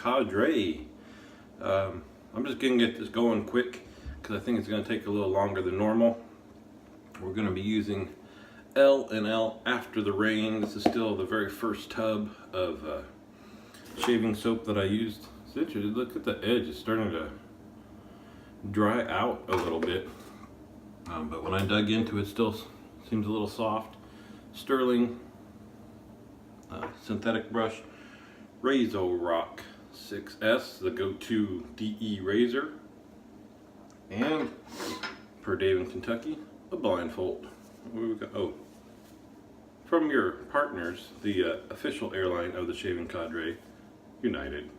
Cadre. I'm just gonna get this going quick because I think it's gonna take a little longer than normal. We're gonna be using L&L After the Rain. This is still the very first tub of shaving soap that I used. It's interesting, look at the edge, it's starting to dry out a little bit. But when I dug into it, still seems a little soft. Sterling synthetic brush, Razor Rock 6S, the go-to DE razor, and per Dave in Kentucky, a Blindfold. What we got? Oh, from your partners, the official airline of the Shaving Cadre, United.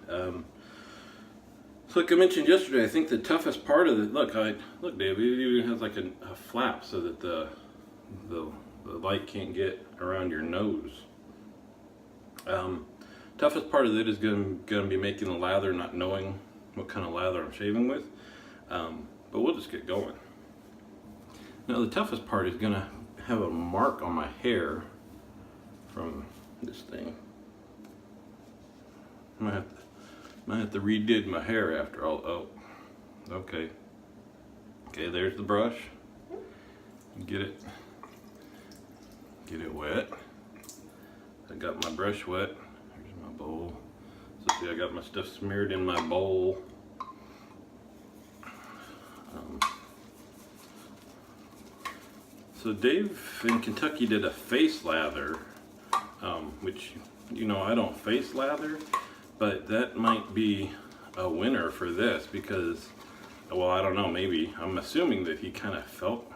So like I mentioned yesterday, I think the toughest part of it, look Dave, it even has like a flap so that the light can't get around your nose. Toughest part of it is going to be making the lather, not knowing what kind of lather I'm shaving with. But we'll just get going. Now the toughest part is going to have a mark on my hair from this thing. I might have to redid my hair after all. Oh, okay. Okay, there's the brush. Get it wet. I got my brush wet. Here's my bowl. So see, I got my stuff smeared in my bowl. So Dave in Kentucky did a face lather, which, you know, I don't face lather, but that might be a winner for this because, well, I don't know, maybe, I'm assuming that he kind of felt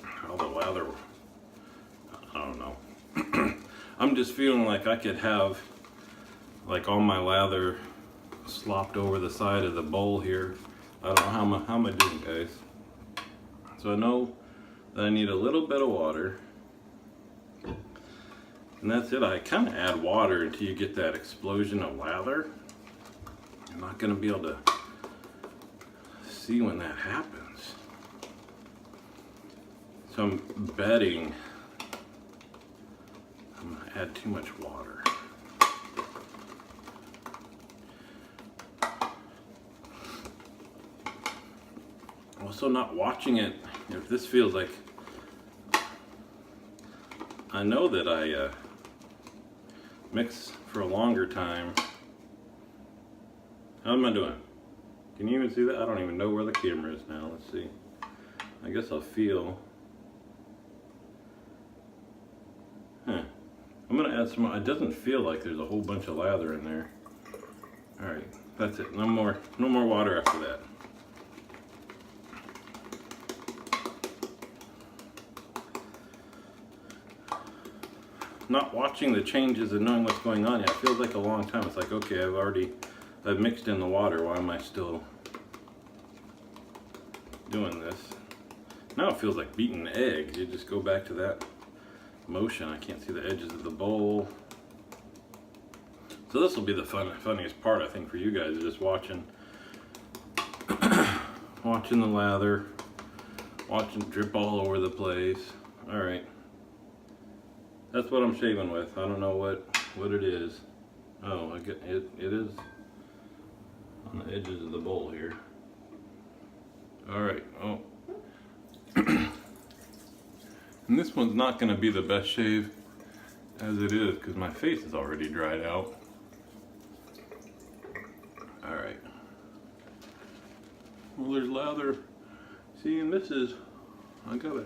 how the lather, I don't know. I'm just feeling like I could have like all my lather slopped over the side of the bowl here. I don't know how am I doing, guys? So I know that I need a little bit of water. And that's it. I kind of add water until you get that explosion of lather. I'm not going to be able to see when that happens. So I'm betting I'm going to add too much water. Also not watching it, if this feels like, I know that I mix for a longer time. How am I doing? Can you even see that? I don't even know where the camera is now. Let's see. I guess I'll feel. Huh. I'm gonna add some more. It doesn't feel like there's a whole bunch of lather in there. Alright, that's it. No more water after that. Not watching the changes and knowing what's going on yet, it feels like a long time. It's like, okay, I've mixed in the water. Why am I still doing this? Now it feels like beating eggs. You just go back to that motion. I can't see the edges of the bowl. So this will be the funniest part, I think, for you guys, is just watching watching the lather, watching it drip all over the place. All right. That's what I'm shaving with. I don't know what it is. Oh, I get it. It is on the edges of the bowl here. All right. Oh, and this one's not going to be the best shave as it is because my face is already dried out. All right. Well, there's lather. See, and this is. I'm gonna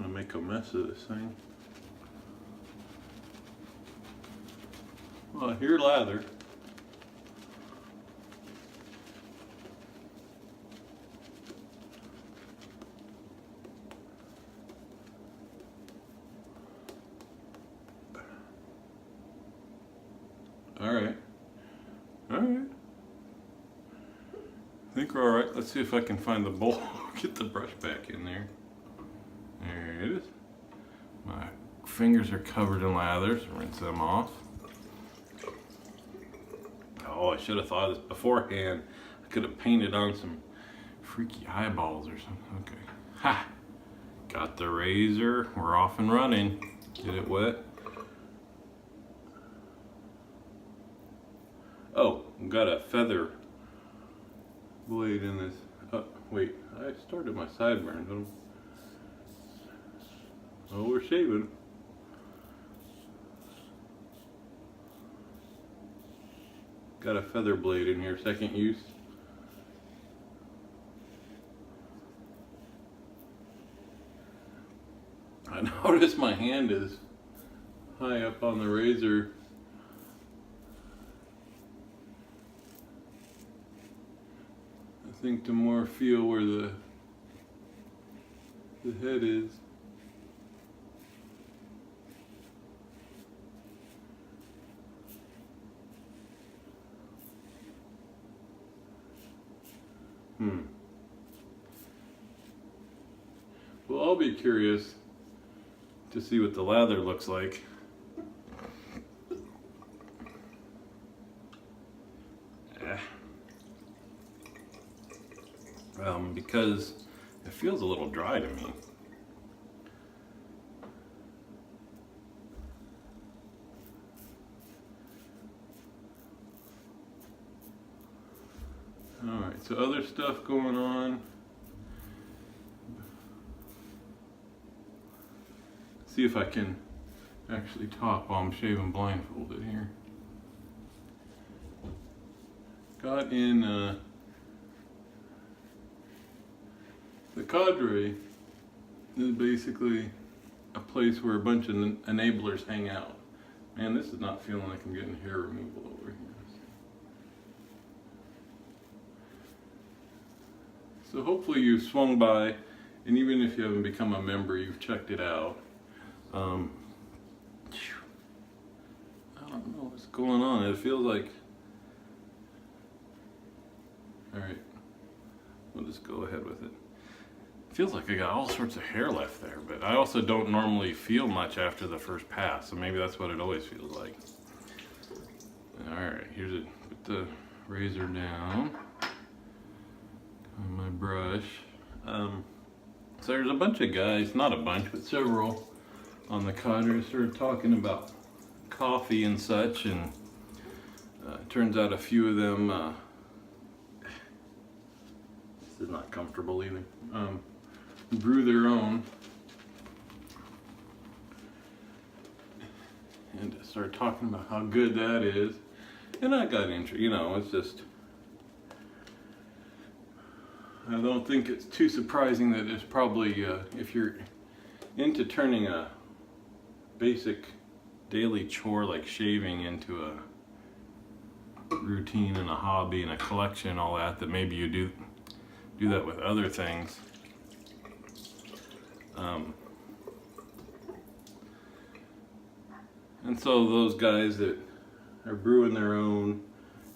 make a mess of this thing. Well, I hear lather. Alright. Alright. I think we're alright. Let's see if I can find the bowl. Get the brush back in there. There it is. My fingers are covered in lather, so rinse them off. Oh, I should have thought of this beforehand. I could have painted on some freaky eyeballs or something. Okay. Ha! Got the razor. We're off and running. Get it wet. got a feather blade in this. Wait, I started my sideburns. Oh, we're shaving. Got a feather blade in here, second use. I notice my hand is high up on the razor. I think to more feel where the head is. Well, I'll be curious to see what the lather looks like. Because it feels a little dry to me. Alright, so other stuff going on. See if I can actually talk while I'm shaving blindfolded here. Got in the cadre is basically a place where a bunch of enablers hang out. Man, this is not feeling like I'm getting hair removal over here. So hopefully you've swung by, and even if you haven't become a member, you've checked it out. I don't know what's going on. It feels like... Alright, we'll just go ahead with it. It feels like I got all sorts of hair left there, but I also don't normally feel much after the first pass, so maybe that's what it always feels like. Alright, here's it. Put the razor down on my brush. So there's a bunch of guys, not a bunch, but several on the cadre started talking about coffee and such, and it turns out a few of them, this is not comfortable either, brew their own, and started talking about how good that is, and I got interested. You know, it's just, I don't think it's too surprising that it's probably, if you're into turning a basic daily chore like shaving into a routine and a hobby and a collection and all that, that maybe you do that with other things. And so those guys that are brewing their own,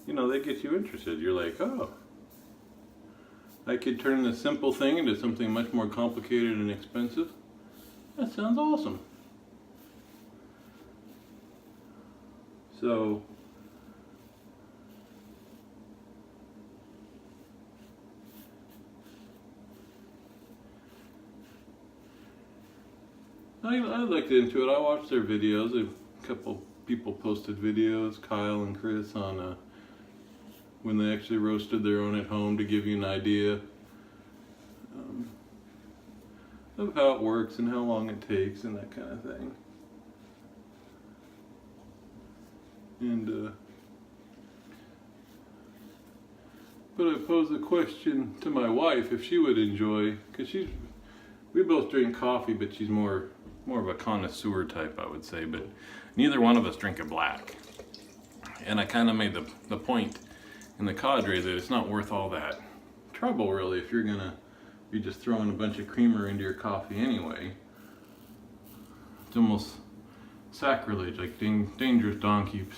you know, they get you interested. You're like, oh, I could turn this simple thing into something much more complicated and expensive. That sounds awesome. So, I looked into it. I watched their videos. A couple people posted videos, Kyle and Chris, on when they actually roasted their own at home, to give you an idea of how it works and how long it takes and that kind of thing. And but I posed a question to my wife if she would enjoy, because we both drink coffee, but she's more of a connoisseur type, I would say, but neither one of us drink it black. And I kind of made the point in the cadre that it's not worth all that trouble, really, if you're gonna be just throwing a bunch of creamer into your coffee anyway. It's almost sacrilege, like dangerous Don keeps,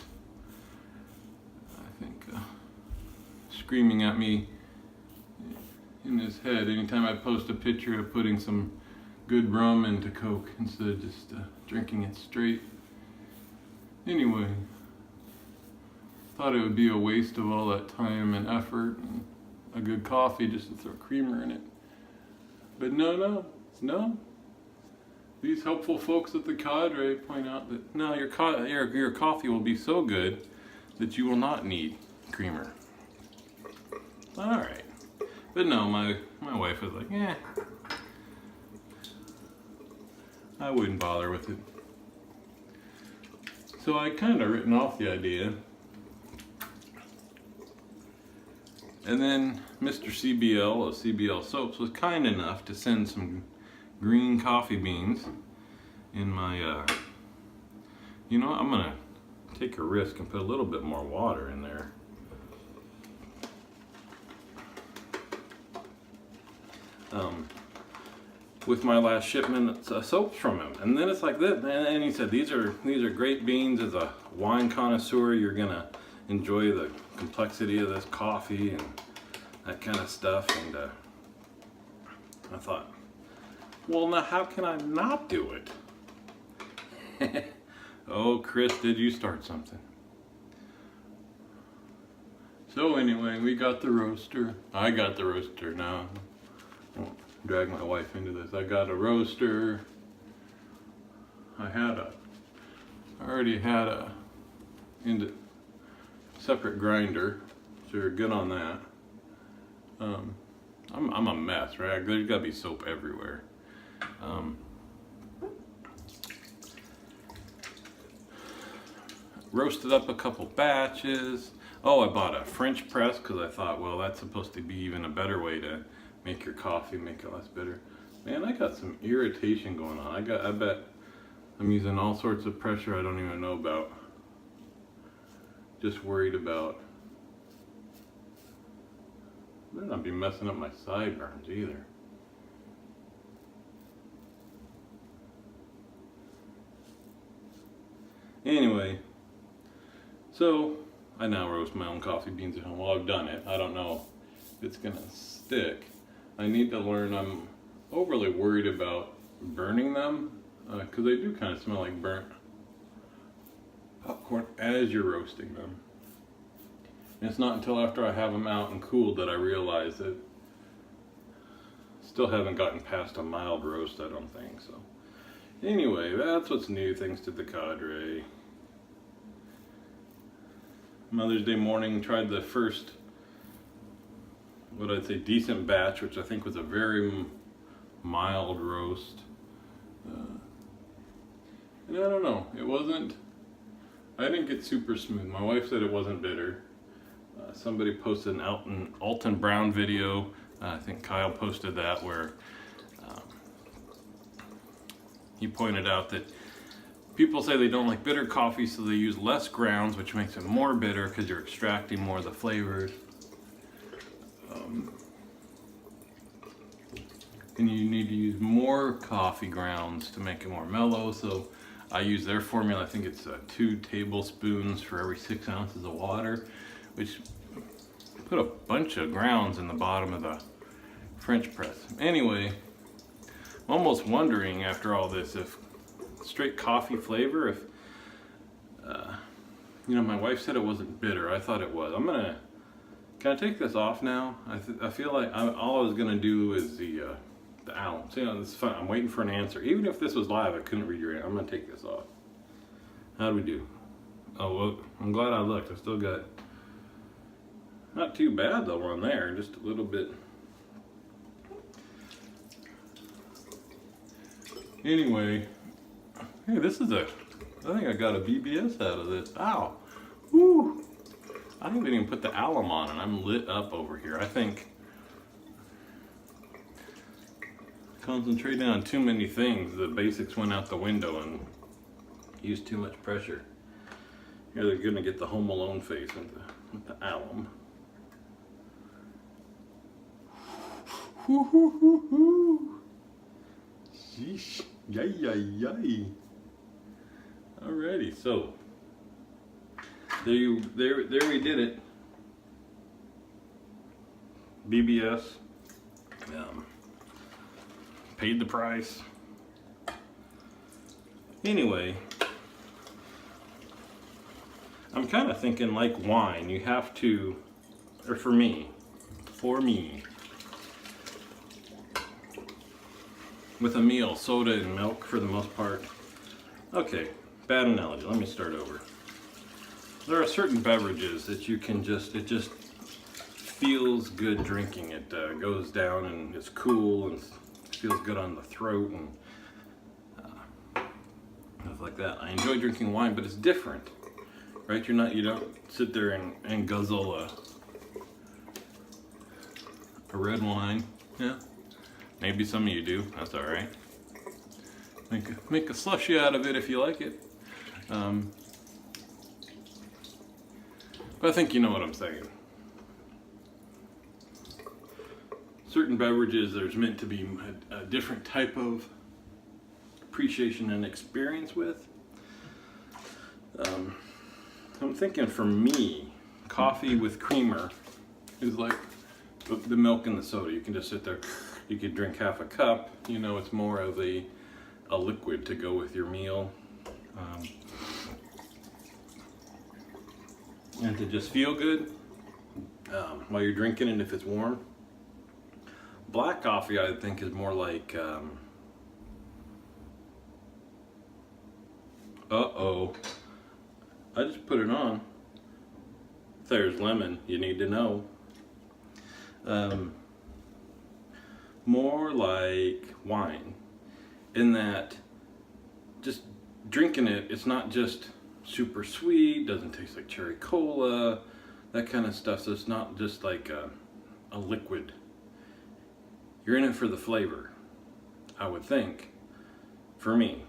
I think, screaming at me in his head anytime I post a picture of putting some good rum into Coke instead of just drinking it straight. Anyway, thought it would be a waste of all that time and effort and a good coffee just to throw creamer in it. But no. These helpful folks at the cadre point out that no, your coffee will be so good that you will not need creamer. all right. But no, my wife was like, eh, I wouldn't bother with it. So I kind of written off the idea. And then Mr. CBL of CBL Soaps was kind enough to send some green coffee beans in my, you know, I'm gonna take a risk and put a little bit more water in there. With my last shipment of soaps from him, and then it's like this, and he said these are great beans. As a wine connoisseur, you're gonna enjoy the complexity of this coffee and that kind of stuff. And I thought, well, now how can I not do it? Oh, Chris, did you start something? So anyway, we got the roaster. I got the roaster now. Drag my wife into this. I got a roaster. I already had a separate grinder, so you're good on that. I'm a mess, right? There's gotta be soap everywhere. Roasted up a couple batches. Oh, I bought a French press because I thought, well, that's supposed to be even a better way to make your coffee, make it less bitter. Man, I got some irritation going on. I bet I'm using all sorts of pressure I don't even know about. Just worried about, better not be messing up my sideburns either. Anyway, so I now roast my own coffee beans at home. Well, I've done it. I don't know if it's gonna stick. I need to learn. I'm overly worried about burning them because they do kind of smell like burnt popcorn as you're roasting them. And it's not until after I have them out and cooled that I realize that still haven't gotten past a mild roast, I don't think. So anyway, that's what's new thanks to the cadre. Mother's Day morning, tried the first, what I'd say, decent batch, which I think was a very mild roast. And I don't know, I didn't get super smooth. My wife said it wasn't bitter. Somebody posted an Alton Brown video, I think Kyle posted that, where he pointed out that people say they don't like bitter coffee, so they use less grounds, which makes it more bitter because you're extracting more of the flavors. And you need to use more coffee grounds to make it more mellow. So I use their formula. I think it's 2 tablespoons for every 6 ounces of water, which put a bunch of grounds in the bottom of the French press. Anyway, I'm almost wondering after all this if straight coffee flavor, if you know, my wife said it wasn't bitter. I thought it was. Can I take this off now? I feel like all I was gonna do is the alum. So, you know, it's fun. I'm waiting for an answer. Even if this was live, I couldn't read your answer. I'm gonna take this off. How do we do? Oh, well, I'm glad I looked. I still got, not too bad though on there, just a little bit. Anyway, hey, I think I got a BBS out of this. Ow, woo! I haven't even put the alum on and I'm lit up over here. I think concentrating on too many things, the basics went out the window and used too much pressure. Here they're gonna get the Home Alone face with the alum. Sheesh, yay, yay, yay. Alrighty, so there we did it. BBS, paid the price. Anyway, I'm kind of thinking like wine, you have to, or for me, with a meal, soda and milk for the most part. Okay, bad analogy, let me start over. There are certain beverages that you can it just feels good drinking. It goes down and it's cool and feels good on the throat and stuff like that. I enjoy drinking wine, but it's different, right? You don't sit there and guzzle a red wine. Yeah, maybe some of you do. That's all right. Make a slushy out of it if you like it. But I think you know what I'm saying. Certain beverages, there's meant to be a different type of appreciation and experience with. I'm thinking for me, coffee with creamer is like the milk and the soda. You can just sit there, you could drink half a cup. You know, it's more of a liquid to go with your meal. And to just feel good while you're drinking it if it's warm. Black coffee, I think, is more like, uh-oh, I just put it on. There's lemon, you need to know. More like wine, in that just drinking it, it's not just super sweet, doesn't taste like cherry cola, that kind of stuff. So it's not just like a liquid. You're in it for the flavor, I would think, for me,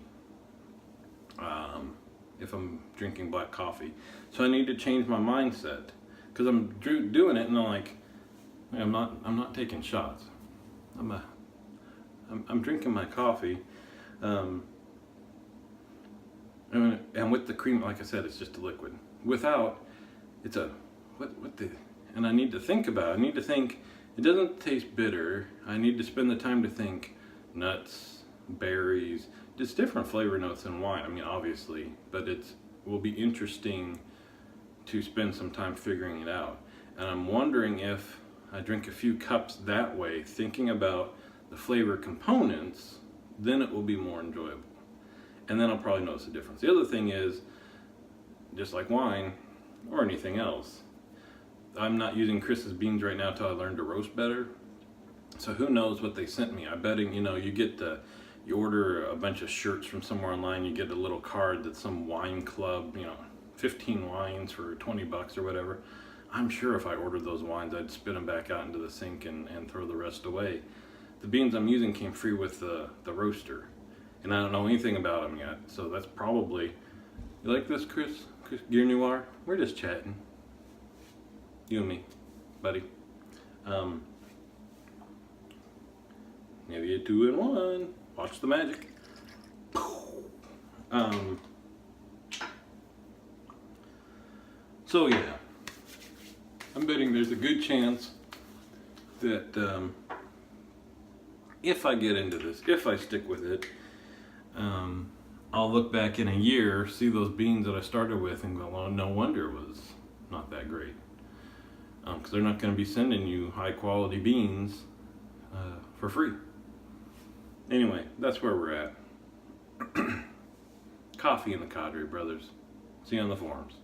if I'm drinking black coffee. So I need to change my mindset, because I'm doing it and I'm like, I'm not taking shots. I'm drinking my coffee, and with the cream, like I said, it's just a liquid. Without, it's a and I need to think about it. I need to think, it doesn't taste bitter. I need to spend the time to think nuts, berries, just different flavor notes in wine. I mean, obviously, but it will be interesting to spend some time figuring it out. And I'm wondering if I drink a few cups that way, thinking about the flavor components, then it will be more enjoyable. And then I'll probably notice a difference. The other thing is, just like wine or anything else, I'm not using Chris's beans right now till I learn to roast better. So who knows what they sent me. I'm betting, you know, you order a bunch of shirts from somewhere online, you get a little card that's some wine club, you know, 15 wines for 20 bucks or whatever. I'm sure if I ordered those wines, I'd spit them back out into the sink and throw the rest away. The beans I'm using came free with the roaster, and I don't know anything about them yet. So that's probably, you like this, Chris Guernoir? We're just chatting. You and me, buddy. Maybe a 2-in-1. Watch the magic. So yeah, I'm betting there's a good chance that if I get into this, if I stick with it, I'll look back in a year, see those beans that I started with, and go, well, no wonder it was not that great. Because they're not going to be sending you high quality beans for free. Anyway, that's where we're at. Coffee and the Cadre brothers. See you on the forums.